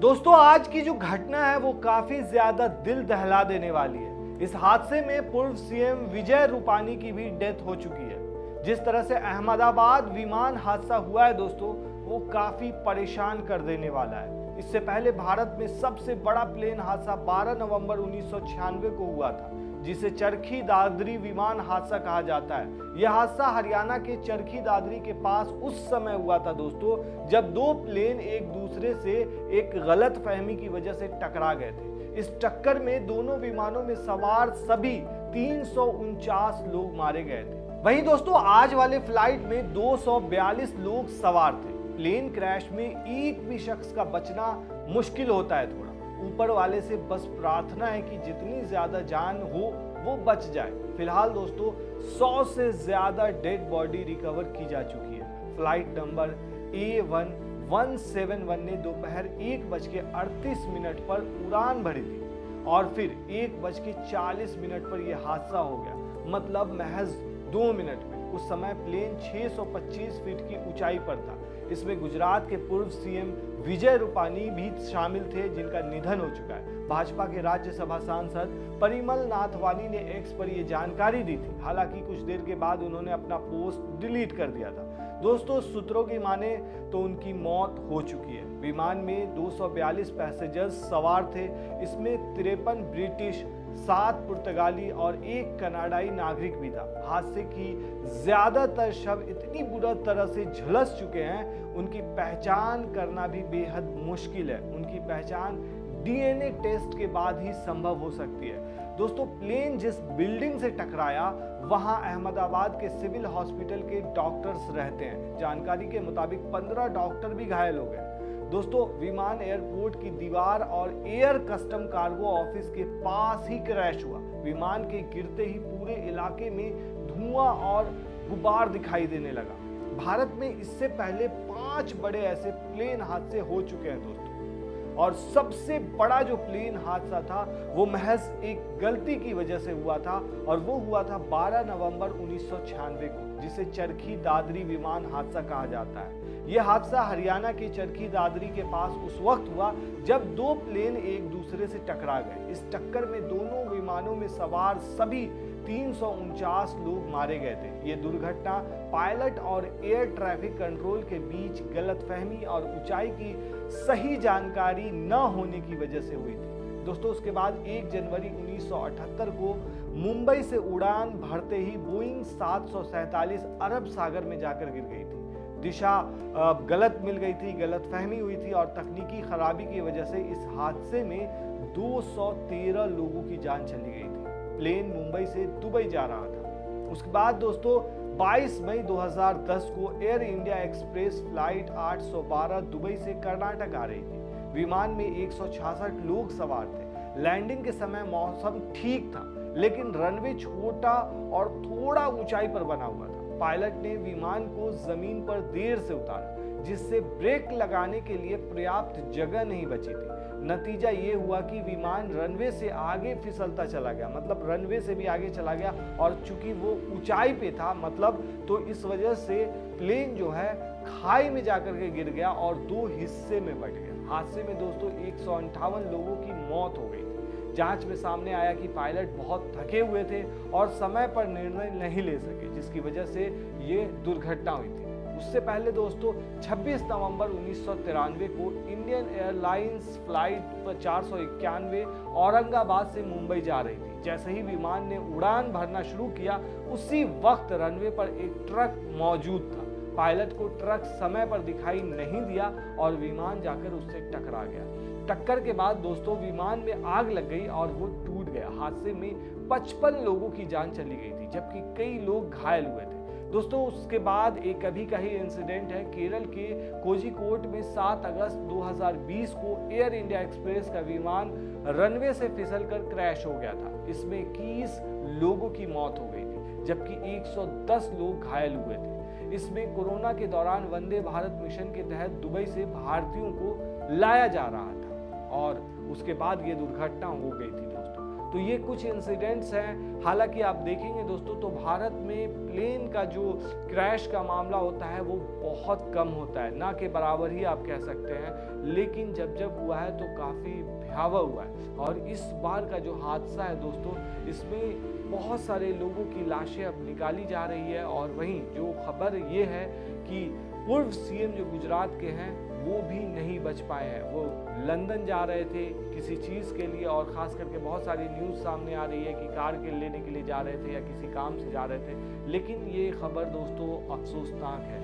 दोस्तों आज की जो घटना है वो काफी ज्यादा दिल दहला देने वाली है। इस हादसे में पूर्व सीएम विजय रूपानी की भी डेथ हो चुकी है। जिस तरह से अहमदाबाद विमान हादसा हुआ है दोस्तों, वो काफी परेशान कर देने वाला है। इससे पहले भारत में सबसे बड़ा प्लेन हादसा 12 नवंबर 1996 को हुआ था, जिसे चरखी दादरी विमान हादसा कहा जाता है। यह हादसा हरियाणा के चरखी दादरी के पास उस समय हुआ था दोस्तों, जब दो प्लेन एक दूसरे से एक गलत फहमी की वजह से टकरा गए थे। इस टक्कर में दोनों विमानों में सवार सभी 349 लोग मारे गए थे। वहीं दोस्तों आज वाले फ्लाइट में 242 लोग सवार थे। प्लेन क्रैश में एक भी शख्स का बचना मुश्किल होता है। थोड़ा ऊपर वाले से बस प्रार्थना है कि जितनी ज्यादा जान हो वो बच जाए। फिलहाल दोस्तों 100 से ज्यादा डेड बॉडी रिकवर की जा चुकी है। फ्लाइट नंबर A1171 ने दोपहर 1:38 पर उड़ान भरी थी और फिर 1:40 पर यह हादसा हो गया। मतलब महज 2 मिनट में। उस समय प्लेन 625 फीट की ऊंचाई पर था। इसमें गुजरात के पूर्व सीएम विजय रूपानी भी शामिल थे, जिनका निधन हो चुका है। भाजपा के राज्यसभा सांसद परिमल नाथवानी ने एक्स पर यह जानकारी दी थी। हालांकि कुछ देर के बाद उन्होंने अपना पोस्ट डिलीट कर दिया था। दोस्तों सूत्रों की माने तो उनकी मौत हो चुकी है। विमान में 242 पैसेंजर्स सवार थे। इसमें 53 ब्रिटिश, 7 पुर्तगाली और 1 कनाडाई नागरिक भी था। हादसे की ज्यादातर शव इतनी बुरी तरह से झुलस चुके हैं, उनकी पहचान करना भी बेहद मुश्किल है। उनकी पहचान डीएनए टेस्ट के बाद ही संभव हो सकती है। दोस्तों प्लेन जिस बिल्डिंग से टकराया वहां अहमदाबाद के सिविल हॉस्पिटल के डॉक्टर्स रहते हैं। जानकारी के मुताबिक 15 डॉक्टर भी घायल हो गए। दोस्तों विमान एयरपोर्ट की दीवार और एयर कस्टम कार्गो ऑफिस के पास ही क्रैश हुआ। विमान के गिरते ही पूरे इलाके में धुआं और गुबार दिखाई देने लगा। भारत में इससे पहले 5 बड़े ऐसे प्लेन हादसे हो चुके हैं दोस्तों, और सबसे बड़ा जो प्लेन हादसा था वो महज एक गलती की वजह से हुआ था, और वो हुआ था 12 नवंबर 1996 को, जिसे चरखी दादरी विमान हादसा कहा जाता है। यह हादसा हरियाणा के चरखी दादरी के पास उस वक्त हुआ जब 2 प्लेन एक दूसरे से टकरा गए। इस टक्कर में दोनों विमानों में सवार सभी 349 लोग मारे गए थे। ये दुर्घटना पायलट और एयर ट्रैफिक कंट्रोल के बीच गलतफहमी और ऊंचाई की सही जानकारी न होने की वजह से हुई थी। दोस्तों उसके बाद 1 जनवरी 1978 को मुंबई से उड़ान भरते ही बोइंग 747 अरब सागर में जाकर गिर गई थी। दिशा गलत मिल गई थी, गलतफहमी हुई थी और तकनीकी खराबी की वजह से इस हादसे में 213 लोगों की जान चली गई थी। प्लेन मुंबई से दुबई जा रहा था। उसके बाद दोस्तों 22 मई 2010 को air India express flight 812 Dubai से कर्नाटक आ रही थी। विमान में 166 लोग सवार थे। लैंडिंग के समय मौसम ठीक था, लेकिन रनवे छोटा और थोड़ा ऊंचाई पर बना हुआ था। पायलट ने विमान को जमीन पर देर से उतारा, जिससे ब्रेक लगाने के लिए पर्याप्त जगह नहीं बची थी। नतीजा ये हुआ कि विमान रनवे से आगे फिसलता चला गया, मतलब रनवे से भी आगे चला गया, और चूंकि वो ऊंचाई पे था मतलब, तो इस वजह से प्लेन जो है खाई में जाकर के गिर गया और 2 हिस्से में बट गया। हादसे में दोस्तों 158 लोगों की मौत हो गई थी। जांच में सामने आया कि पायलट बहुत थके हुए थे और समय पर निर्णय नहीं ले सके, जिसकी वजह से ये दुर्घटना हुई थी। उससे पहले दोस्तों 26 नवंबर 1993 को इंडियन एयरलाइंस फ्लाइट 491 औरंगाबाद से मुंबई जा रही थी। जैसे ही विमान ने उड़ान भरना शुरू किया, उसी वक्त रनवे पर एक ट्रक मौजूद था। पायलट को ट्रक समय पर दिखाई नहीं दिया और विमान जाकर उससे टकरा गया। टक्कर के बाद दोस्तों विमान में आग लग गई और वो टूट गया। हादसे में 55 लोगों की जान चली गई थी, जबकि कई लोग घायल हुए थे। दोस्तों उसके बाद एक अभी का ही इंसिडेंट है। केरल के कोझिकोड में 7 अगस्त 2020 को एयर इंडिया एक्सप्रेस का विमान रनवे से फिसलकर क्रैश हो गया था। इसमें 21 लोगों की मौत हो गई थी, जबकि 110 लोग घायल हुए थे। इसमें कोरोना के दौरान वंदे भारत मिशन के तहत दुबई से भारतीयों को लाया जा रहा था और उसके बाद ये दुर्घटना हो गई थी दोस्तों। तो ये कुछ इंसिडेंट्स हैं। हालांकि आप देखेंगे दोस्तों तो भारत में प्लेन का जो क्रैश का मामला होता है वो बहुत कम होता है, ना के बराबर ही आप कह सकते हैं, लेकिन जब जब हुआ है तो काफ़ी भयावह हुआ है। और इस बार का जो हादसा है दोस्तों, इसमें बहुत सारे लोगों की लाशें अब निकाली जा रही है। और वहीं जो खबर ये है कि पूर्व सीएम जो गुजरात के हैं वो भी नहीं बच पाए हैं। वो लंदन जा रहे थे किसी चीज़ के लिए, और ख़ास करके बहुत सारी न्यूज़ सामने आ रही है कि कार के लेने के लिए जा रहे थे या किसी काम से जा रहे थे, लेकिन ये खबर दोस्तों अफसोसनाक है।